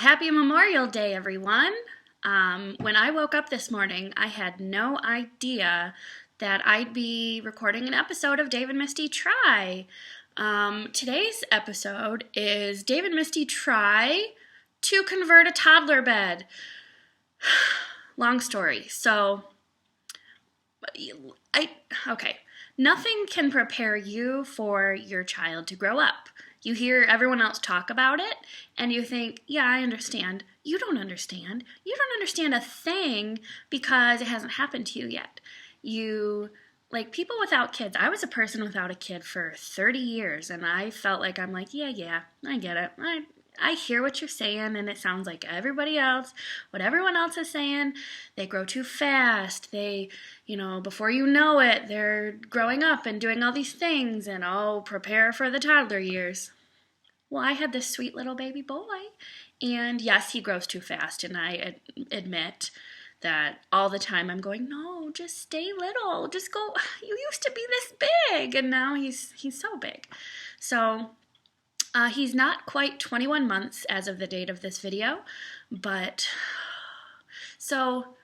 Happy Memorial Day, everyone. When I woke up this morning, I had no idea that I'd be recording an episode of Dave and Misty Try. Today's episode is Dave and Misty Try to convert a toddler bed. Long story. Okay. Nothing can prepare you for your child to grow up. You hear everyone else talk about it, and you think, yeah, I understand. You don't understand. You don't understand a thing because it hasn't happened to you yet. Like people without kids, I was a person without a kid for 30 years, and I felt like I'm like, yeah, I get it. I hear what you're saying, and it sounds like everybody else, what everyone else is saying. They grow too fast. Before you know it, they're growing up and doing all these things, and prepare for the toddler years. Well, I had this sweet little baby boy, and yes, he grows too fast, and I admit that all the time I'm going, no, just stay little. Just go. You used to be this big, and now he's so big. So he's not quite 21 months as of the date of this video, but so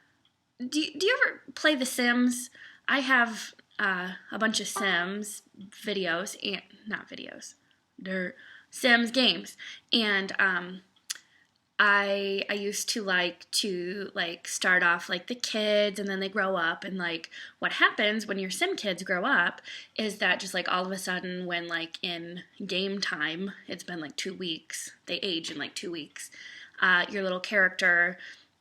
do you ever play The Sims? I have a bunch of Sims videos, and not videos, they're Sims games, and I used to like start off like the kids, and then they grow up, and like what happens when your Sim kids grow up is that just like all of a sudden when like in game time, it's been like 2 weeks, they age in like 2 weeks, your little character,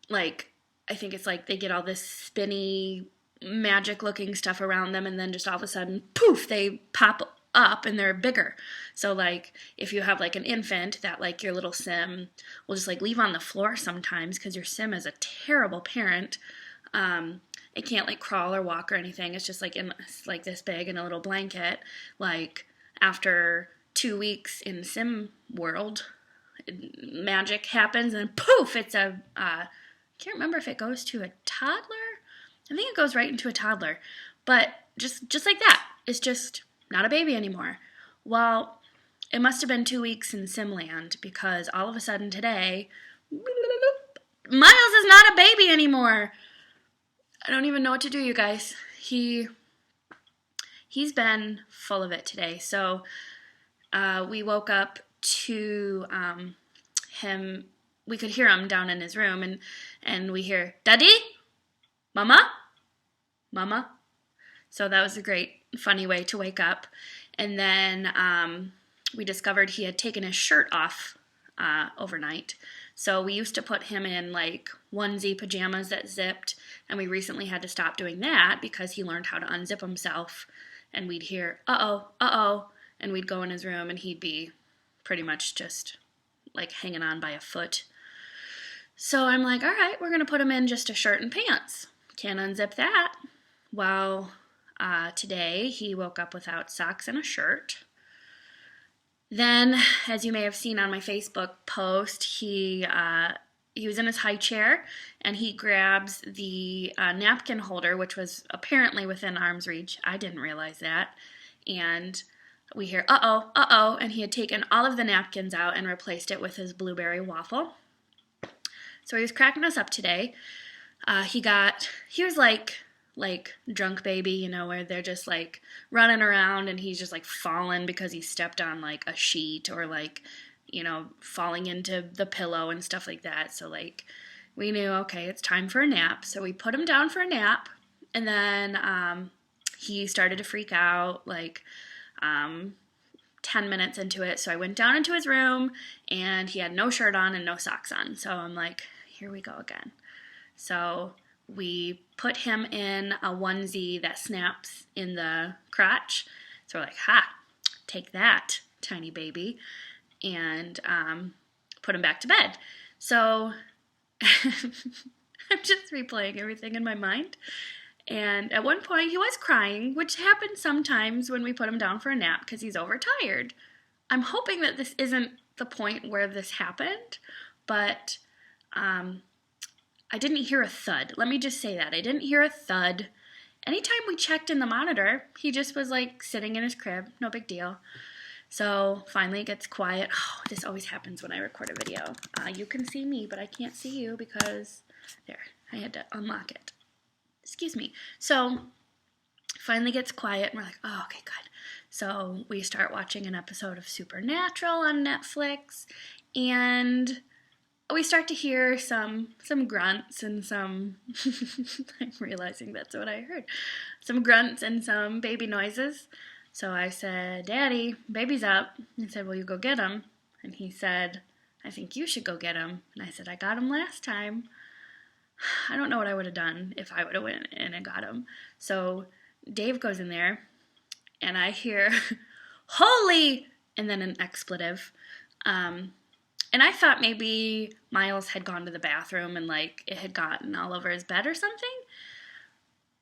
like I think it's like they get all this spinny magic looking stuff around them, and then just all of a sudden poof, they pop up and they're bigger. So like if you have like an infant, that like your little Sim will just like leave on the floor sometimes because your Sim is a terrible parent. It can't like crawl or walk or anything. It's just like like this big in a little blanket. Like after 2 weeks in Sim world, magic happens and poof, it's I can't remember if it goes to a toddler. I think it goes right into a toddler. But just like that, it's just not a baby anymore. Well, it must have been 2 weeks in Simland because all of a sudden today, Miles is not a baby anymore. I don't even know what to do, you guys. He's been full of it today. So we woke up to him. We could hear him down in his room, and we hear, Daddy? Mama? Mama? So that was a great, funny way to wake up. And then we discovered he had taken his shirt off overnight. So we used to put him in like onesie pajamas that zipped, and we recently had to stop doing that because he learned how to unzip himself. And we'd hear, uh-oh, and we'd go in his room, and he'd be pretty much just like hanging on by a foot. So I'm like, all right, we're going to put him in just a shirt and pants. Can't unzip that. Well, today he woke up without socks and a shirt. Then, as you may have seen on my Facebook post, he was in his high chair, and he grabs the napkin holder, which was apparently within arm's reach. I didn't realize that. And we hear, uh-oh, and he had taken all of the napkins out and replaced it with his blueberry waffle. So he was cracking us up today. He was like drunk baby, where they're just like running around and he's just like falling because he stepped on like a sheet or like, falling into the pillow and stuff like that. So like we knew, okay, it's time for a nap. So we put him down for a nap, and then he started to freak out like 10 minutes into it. So I went down into his room, and he had no shirt on and no socks on. So I'm like, here we go again. So we put him in a onesie that snaps in the crotch. So we're like, take that, tiny baby, and put him back to bed. So I'm just replaying everything in my mind. And at one point he was crying, which happens sometimes when we put him down for a nap because he's overtired. I'm hoping that this isn't the point where this happened, but I didn't hear a thud. Let me just say that. I didn't hear a thud. Anytime we checked in the monitor, he just was like sitting in his crib. No big deal. So finally it gets quiet. Oh, this always happens when I record a video. You can see me, but I can't see you because, there, I had to unlock it. Excuse me. So finally gets quiet, and we're like, oh, okay, good. So we start watching an episode of Supernatural on Netflix, and we start to hear some grunts and some, I'm realizing that's what I heard, some grunts and some baby noises. So I said, Daddy, baby's up. He said, well, you go get him. And he said, I think you should go get him. And I said, I got him last time. I don't know what I would have done if I would have went in and got him. So Dave goes in there, and I hear, holy, and then an expletive. And I thought maybe Miles had gone to the bathroom and, like, it had gotten all over his bed or something.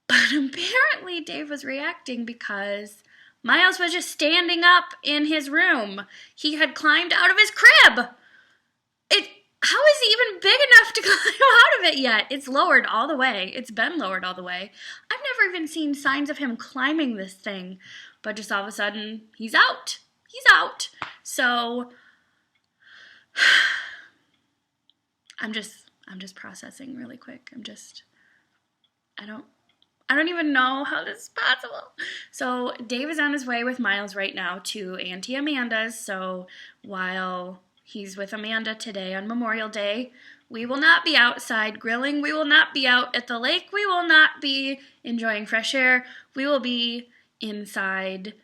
But apparently Dave was reacting because Miles was just standing up in his room. He had climbed out of his crib. How is he even big enough to climb out of it yet? It's lowered all the way. It's been lowered all the way. I've never even seen signs of him climbing this thing. But just all of a sudden, he's out. He's out. So I'm just processing really quick. I don't even know how this is possible. So Dave is on his way with Miles right now to Auntie Amanda's. So while he's with Amanda today on Memorial Day, we will not be outside grilling. We will not be out at the lake. We will not be enjoying fresh air. We will be inside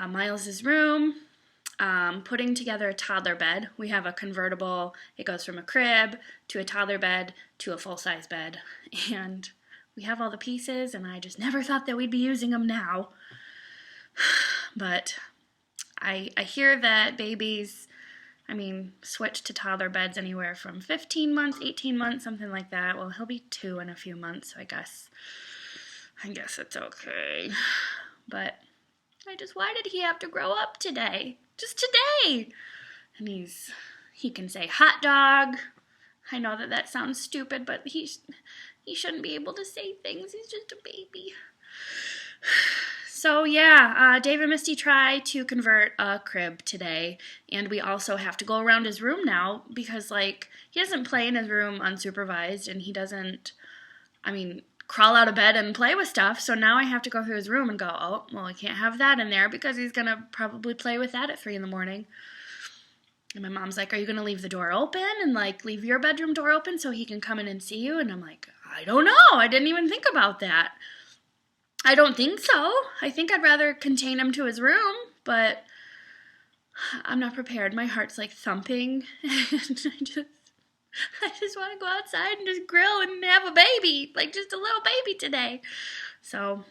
Miles's room, putting together a toddler bed. We have a convertible. It goes from a crib to a toddler bed to a full-size bed. And we have all the pieces, and I just never thought that we'd be using them now. But I hear that babies, switch to toddler beds anywhere from 15 months, 18 months, something like that. Well, he'll be 2 in a few months, so I guess it's okay. But why did he have to grow up today? Just today! And he can say hot dog. I know that sounds stupid, but he shouldn't be able to say things. He's just a baby. So yeah, Dave and Misty try to convert a crib today, and we also have to go around his room now because, like, he doesn't play in his room unsupervised, and he doesn't, crawl out of bed and play with stuff, so now I have to go through his room and go, oh, well, I can't have that in there because he's going to probably play with that at 3 in the morning. And my mom's like, are you going to leave the door open and, like, leave your bedroom door open so he can come in and see you? And I'm like, I don't know. I didn't even think about that. I don't think so. I think I'd rather contain him to his room, but I'm not prepared. My heart's, like, thumping, and I just want to go outside and just grill and have a baby, like just a little baby today. So,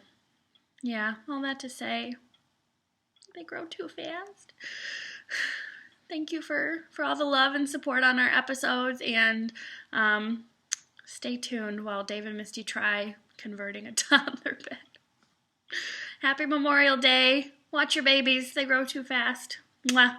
yeah, all that to say, they grow too fast. Thank you for all the love and support on our episodes, and stay tuned while Dave and Misty try converting a toddler bed. Happy Memorial Day. Watch your babies. They grow too fast. Mwah.